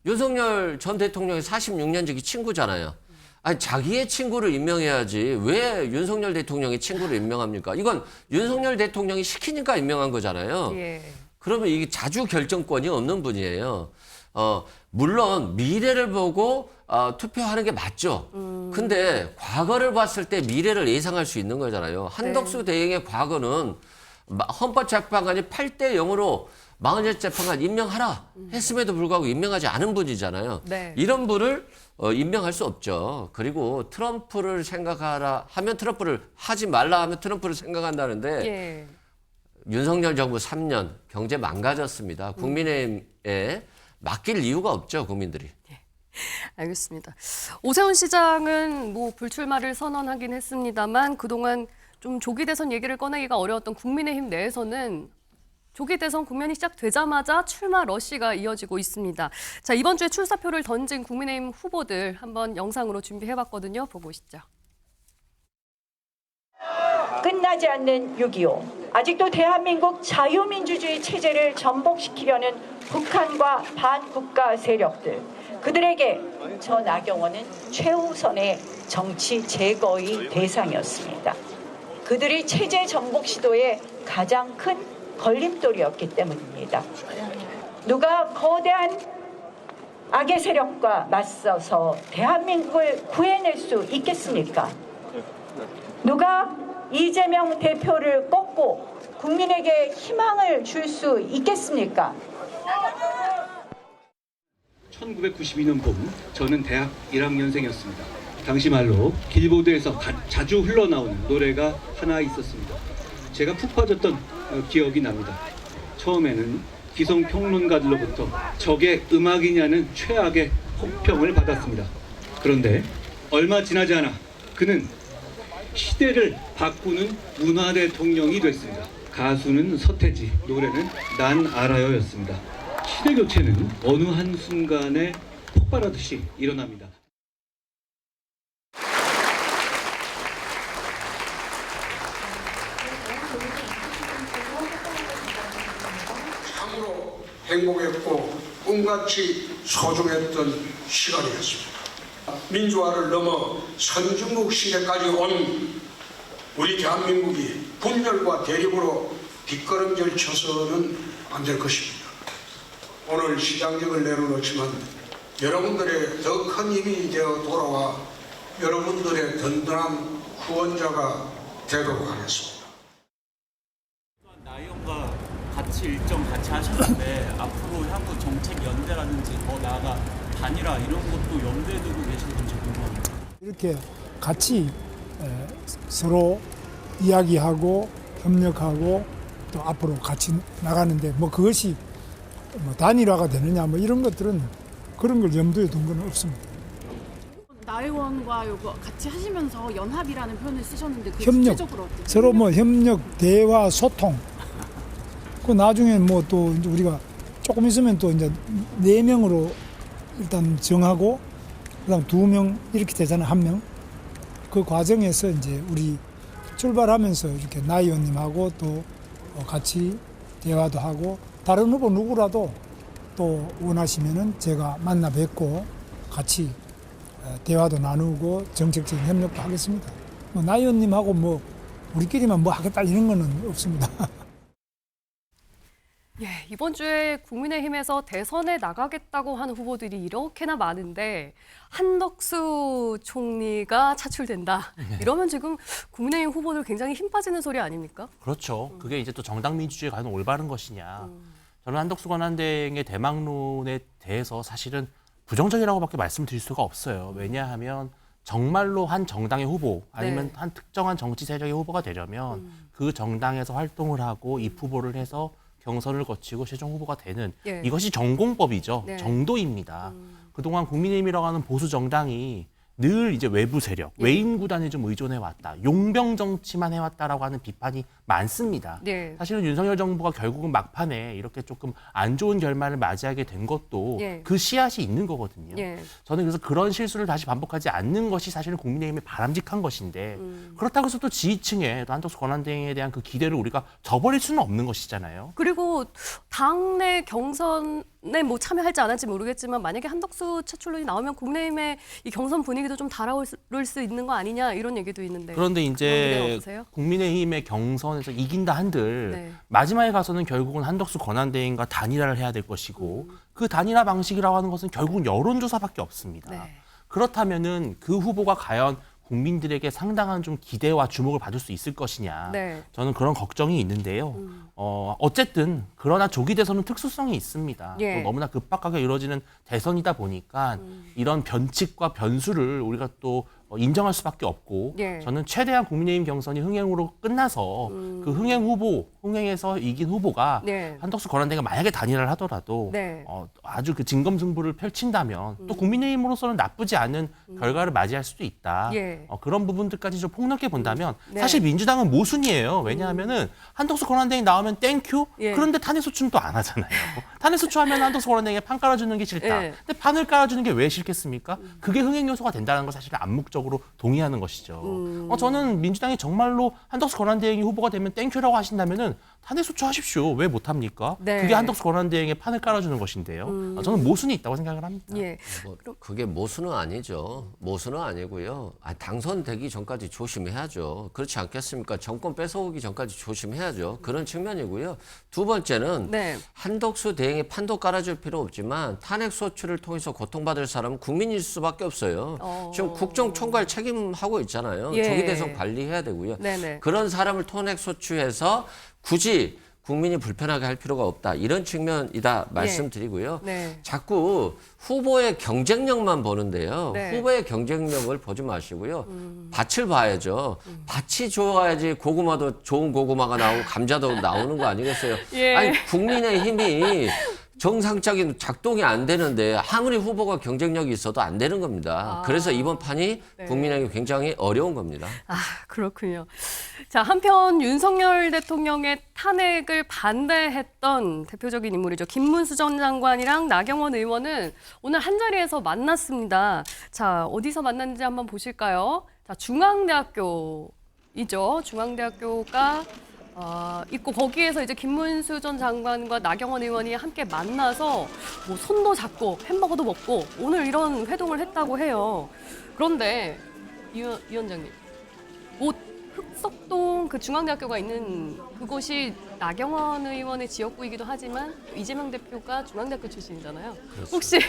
윤석열 전 대통령의 46년 지기 친구잖아요. 아니 자기의 친구를 임명해야지 왜 윤석열 대통령의 친구를 임명합니까? 이건 윤석열 대통령이 시키니까 임명한 거잖아요. 예. 그러면 이게 자주 결정권이 없는 분이에요. 물론 미래를 보고 투표하는 게 맞죠. 근데 과거를 봤을 때 미래를 예상할 수 있는 거잖아요. 한덕수 대행의 과거는 헌법재판관이 8대 0으로 마흔여 재판관 임명하라 했음에도 불구하고 임명하지 않은 분이잖아요. 네. 이런 분을 임명할 수 없죠. 그리고 트럼프를 생각하라 하면 트럼프를 하지 말라 하면 트럼프를 생각한다는데 예. 윤석열 정부 3년 경제 망가졌습니다. 국민의힘에 맡길 이유가 없죠, 국민들이. 알겠습니다. 오세훈 시장은 뭐 불출마를 선언하긴 했습니다만 그동안 좀 조기 대선 얘기를 꺼내기가 어려웠던 국민의힘 내에서는 조기 대선 국면이 시작되자마자 출마 러시가 이어지고 있습니다. 자, 이번 주에 출사표를 던진 국민의힘 후보들 한번 영상으로 준비해봤거든요. 보고 오시죠. 끝나지 않는 6.25. 아직도 대한민국 자유민주주의 체제를 전복시키려는 북한과 반국가 세력들. 그들에게 저 나경원은 최우선의 정치 제거의 대상이었습니다. 그들이 체제 전복 시도의 가장 큰 걸림돌이었기 때문입니다. 누가 거대한 악의 세력과 맞서서 대한민국을 구해낼 수 있겠습니까? 누가 이재명 대표를 꺾고 국민에게 희망을 줄 수 있겠습니까? 1992년 봄 저는 대학 1학년생이었습니다. 당시 말로 길보드에서 자주 흘러나오는 노래가 하나 있었습니다. 제가 푹 빠졌던 기억이 납니다. 처음에는 기성 평론가들로부터 저게 음악이냐는 최악의 혹평을 받았습니다. 그런데 얼마 지나지 않아 그는 시대를 바꾸는 문화 대통령이 됐습니다. 가수는 서태지, 노래는 난 알아요였습니다. 시대 교체는 어느 한순간에 폭발하듯이 일어납니다. 행복했고 꿈같이 소중했던 시간이었습니다. 민주화를 넘어 선진국 시대까지 온 우리 대한민국이 분열과 대립으로 뒷걸음질 쳐서는 안 될 것입니다. 오늘 시장직을 내려놓지만 여러분들의 더 큰 힘이 되어 돌아와 여러분들의 든든한 후원자가 되도록 하겠습니다. 나의원과 같이 일정 같이 하셨는데 앞으로 향후 정책 연대라든지 더 나아가 단일화 이런 것도 염두에 두고 계신 건지 궁금합니다. 이렇게 같이 서로 이야기하고 협력하고 또 앞으로 같이 나가는데 뭐 그것이 뭐 단일화가 되느냐 뭐 이런 것들은 그런 걸 염두에 둔 건 없습니다. 나 의원과 요거 같이 하시면서 연합이라는 표현을 쓰셨는데 그 협력, 구체적으로 어떻게 서로 뭐 협력, 대화, 소통. 그 나중에 뭐 또 이제 우리가 조금 있으면 또 이제 4명으로 일단 정하고 그다음 2명 이렇게 되잖아요. 1명. 그 과정에서 이제 우리 출발하면서 이렇게 나 의원님하고 또 같이 대화도 하고 다른 후보 누구라도 또 원하시면은 제가 만나 뵙고 같이 대화도 나누고 정책적인 협력도 하겠습니다. 뭐 나 의원님하고 뭐 우리끼리만 뭐 하겠다 이런 거는 없습니다. 예, 이번 주에 국민의힘에서 대선에 나가겠다고 하는 후보들이 이렇게나 많은데 한덕수 총리가 차출된다. 이러면 지금 국민의힘 후보들 굉장히 힘 빠지는 소리 아닙니까? 그렇죠. 그게 이제 또 정당 민주주의에 과연 올바른 것이냐. 저는 한덕수 권한대행의 대망론에 대해서 사실은 부정적이라고밖에 말씀드릴 수가 없어요. 왜냐하면 정말로 한 정당의 후보 아니면 네. 한 특정한 정치 세력의 후보가 되려면 그 정당에서 활동을 하고 입후보를 해서 경선을 거치고 최종 후보가 되는 예. 이것이 정공법이죠. 네. 정도입니다. 그동안 국민의힘이라고 하는 보수 정당이 늘 이제 외부 세력, 예. 외인 구단에 좀 의존해 왔다. 용병 정치만 해왔다라고 하는 비판이 많습니다. 네. 사실은 윤석열 정부가 결국은 막판에 이렇게 조금 안 좋은 결말을 맞이하게 된 것도 예. 그 씨앗이 있는 거거든요. 예. 저는 그래서 그런 실수를 다시 반복하지 않는 것이 사실은 국민의힘의 바람직한 것인데 그렇다고 해서 또 지지층에 또 한덕수 권한대행에 대한 그 기대를 우리가 저버릴 수는 없는 것이잖아요. 그리고 당내 경선에 뭐 참여할지 안 할지 모르겠지만 만약에 한덕수 차출론이 나오면 국민의힘의 이 경선 분위기도 좀 달아올 수 있는 거 아니냐 이런 얘기도 있는데. 그런데 그런 기대는 이제 없으세요? 국민의힘의 경선에서 이긴다 한들 네. 마지막에 가서는 결국은 한덕수 권한대행과 단일화를 해야 될 것이고 그 단일화 방식이라고 하는 것은 결국은 여론조사밖에 없습니다. 네. 그렇다면은 그 후보가 과연 국민들에게 상당한 좀 기대와 주목을 받을 수 있을 것이냐. 네. 저는 그런 걱정이 있는데요. 어쨌든 그러나 조기 대선은 특수성이 있습니다. 예. 또 너무나 급박하게 이루어지는 대선이다 보니까 이런 변칙과 변수를 우리가 또 인정할 수밖에 없고 예. 저는 최대한 국민의힘 경선이 흥행으로 끝나서 그 흥행에서 이긴 후보가 네. 한덕수 권한대행가 만약에 단일화를 하더라도 네. 아주 그 진검승부를 펼친다면 또 국민의힘으로서는 나쁘지 않은 결과를 맞이할 수도 있다. 예. 그런 부분들까지 좀 폭넓게 본다면 네. 사실 민주당은 모순이에요. 왜냐하면은 한덕수 권한대행 나오면 땡큐. 예. 그런데 탄핵소추는 또 안 하잖아요. 탄핵소추하면 한덕수 권한대행에 판 깔아주는 게 싫다. 예. 근데 판을 깔아주는 게 왜 싫겠습니까? 그게 흥행 요소가 된다는 건 사실은 암묵적으로 동의하는 것이죠. 저는 민주당이 정말로 한덕수 권한대행이 후보가 되면 땡큐라고 하신다면은 탄핵소추 하십시오. 왜 못합니까? 네. 그게 한덕수 권한대행의 판을 깔아주는 것인데요. 저는 모순이 있다고 생각을 합니다. 예. 뭐 그게 모순은 아니죠. 모순은 아니고요. 당선되기 전까지 조심해야죠. 그렇지 않겠습니까? 정권 뺏어오기 전까지 조심해야죠. 그런 측면이고요. 두 번째는 네. 한덕수 대행의 판도 깔아줄 필요 없지만 탄핵 소추를 통해서 고통받을 사람은 국민일 수밖에 없어요. 지금 국정총괄 책임하고 있잖아요. 예. 조기 대선 관리해야 되고요. 네네. 그런 사람을 탄핵 소추해서 굳이 국민이 불편하게 할 필요가 없다. 이런 측면이다 말씀드리고요. 네. 자꾸 후보의 경쟁력만 보는데요. 네. 후보의 경쟁력을 보지 마시고요. 밭을 봐야죠. 밭이 좋아야지 고구마도 좋은 고구마가 나오고 감자도 나오는 거 아니겠어요? 예. 아니 국민의 힘이 정상적인 작동이 안 되는데 아무리 후보가 경쟁력이 있어도 안 되는 겁니다. 그래서 이번 판이 네. 국민에게 굉장히 어려운 겁니다. 아, 그렇군요. 자, 한편 윤석열 대통령의 탄핵을 반대했던 대표적인 인물이죠. 김문수 전 장관이랑 나경원 의원은 오늘 한자리에서 만났습니다. 자, 어디서 만났는지 한번 보실까요? 자, 중앙대학교이죠. 중앙대학교가 있고 거기에서 이제 김문수 전 장관과 나경원 의원이 함께 만나서 뭐 손도 잡고 햄버거도 먹고 오늘 이런 회동을 했다고 해요. 그런데 이 위원장님, 뭐 흑석동 그 중앙대학교가 있는 그곳이 나경원 의원의 지역구이기도 하지만 이재명 대표가 중앙대학교 출신이잖아요. 혹시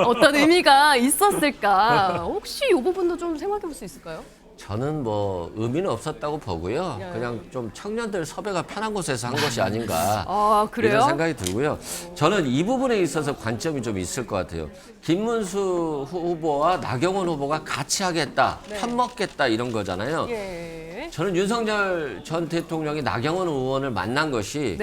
어떤 의미가 있었을까? 혹시 이 부분도 좀 생각해 볼 수 있을까요? 저는 뭐 의미는 없었다고 보고요. 그냥 좀 청년들 섭외가 편한 곳에서 한 것이 아닌가 그래요? 이런 생각이 들고요. 저는 이 부분에 있어서 관점이 좀 있을 것 같아요. 김문수 후보와 나경원 후보가 같이 하겠다, 편먹겠다 이런 거잖아요. 저는 윤석열 전 대통령이 나경원 의원을 만난 것이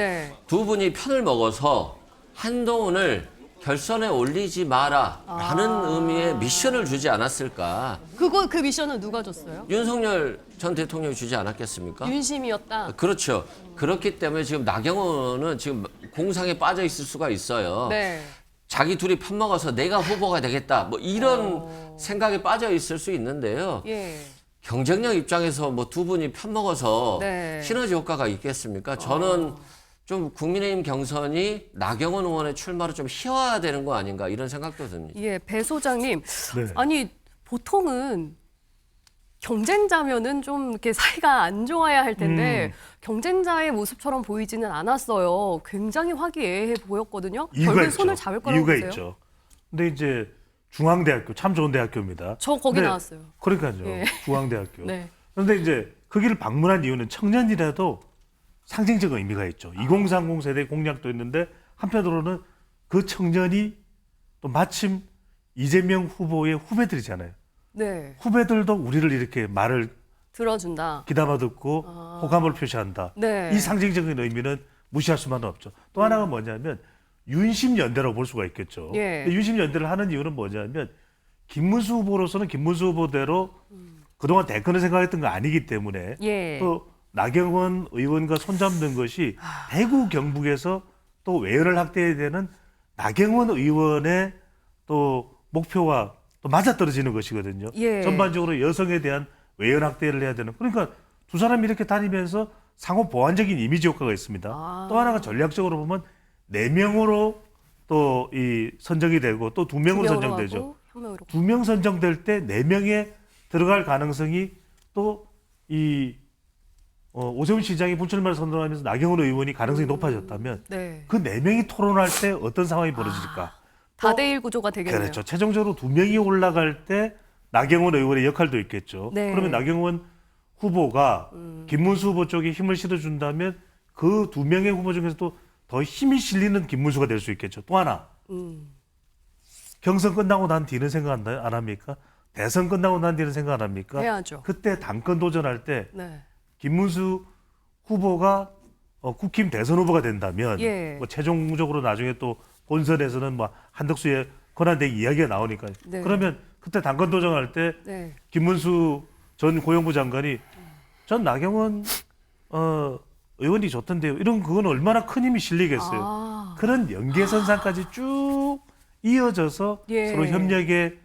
두 분이 편을 먹어서 한동훈을 결선에 올리지 마라라는 의미의 미션을 주지 않았을까. 그 미션은 누가 줬어요? 윤석열 전 대통령이 주지 않았겠습니까? 윤심이었다. 그렇죠. 그렇기 때문에 지금 나경원은 지금 공상에 빠져 있을 수가 있어요. 자기 둘이 편먹어서 내가 후보가 되겠다. 뭐 이런 생각에 빠져 있을 수 있는데요. 경쟁력 입장에서 뭐 두 분이 편먹어서 시너지 효과가 있겠습니까? 저는 좀 국민의힘 경선이 나경원 의원의 출마로 좀 희화화되는 거 아닌가 이런 생각도 듭니다. 배 소장님, 아니 보통은 경쟁자면은 좀 이렇게 사이가 안 좋아야 할 텐데 경쟁자의 모습처럼 보이지는 않았어요. 굉장히 화기애애해 보였거든요. 결국 손을 잡을 거라고 이유가 보세요? 있죠. 근데 이제 중앙대학교 참 좋은 대학교입니다. 저 거기 나왔어요. 그러니까요. 중앙대학교. 그런데 이제 거기를 방문한 이유는 청년이라도 상징적 의미가 있죠. 2030 세대 공약도 있는데 한편으로는 그 청년이 또 마침 이재명 후보의 후배들이잖아요. 후배들도 우리를 이렇게 말을 들어준다. 귀담아 듣고 호감을 표시한다. 이 상징적인 의미는 무시할 수만은 없죠. 또 하나가 뭐냐면 윤심연대라고 볼 수가 있겠죠. 근데 윤심연대를 하는 이유는 뭐냐면 김문수 후보로서는 김문수 후보대로 그동안 대권을 생각했던 거 아니기 때문에 또 나경원 의원과 손잡는 것이 대구 경북에서 또 외연을 확대해야 되는 나경원 의원의 또 목표와 또 맞아떨어지는 것이거든요. 전반적으로 여성에 대한 외연 확대를 해야 되는. 그러니까 두 사람이 이렇게 다니면서 상호 보완적인 이미지 효과가 있습니다. 또 하나가 전략적으로 보면 4명으로 또 이 선정이 되고 또 2명으로 선정되죠. 2명 선정될 때 4명에 들어갈 가능성이 또 이 오세훈 시장이 불출마를 선언하면서 나경원 의원이 가능성이 높아졌다면 그 4명이 토론할 때 어떤 상황이 벌어질까? 다대일 구조가 되겠네요. 그렇죠. 최종적으로 2명이 올라갈 때 나경원 의원의 역할도 있겠죠. 그러면 나경원 후보가 김문수 후보 쪽에 힘을 실어준다면 그 2명의 후보 중에서도 더 힘이 실리는 김문수가 될 수 있겠죠. 또 하나, 경선 끝나고 난 뒤는 생각 안 합니까? 대선 끝나고 난 뒤는 생각 안 합니까? 해야죠. 그때 당권 도전할 때 김문수 후보가 국힘 대선 후보가 된다면 뭐 최종적으로 나중에 또 본선에서는 뭐 한덕수의 권한대행 이야기가 나오니까 그러면 그때 당권 도전할 때 김문수 전 고용부 장관이 전 나경원 의원이 좋던데요. 이런 그건 얼마나 큰 힘이 실리겠어요. 그런 연계선상까지 쭉 이어져서 서로 협력의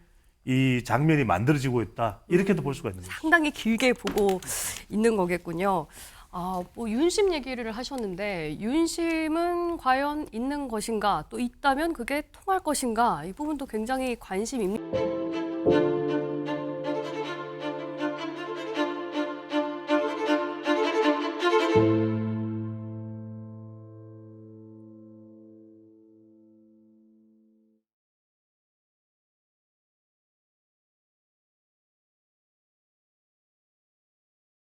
이 장면이 만들어지고 있다. 이렇게도 볼 수가 있는 거죠. 상당히 길게 보고 있는 거겠군요. 뭐 윤심 얘기를 하셨는데 윤심은 과연 있는 것인가? 또 있다면 그게 통할 것인가? 이 부분도 굉장히 관심입니다.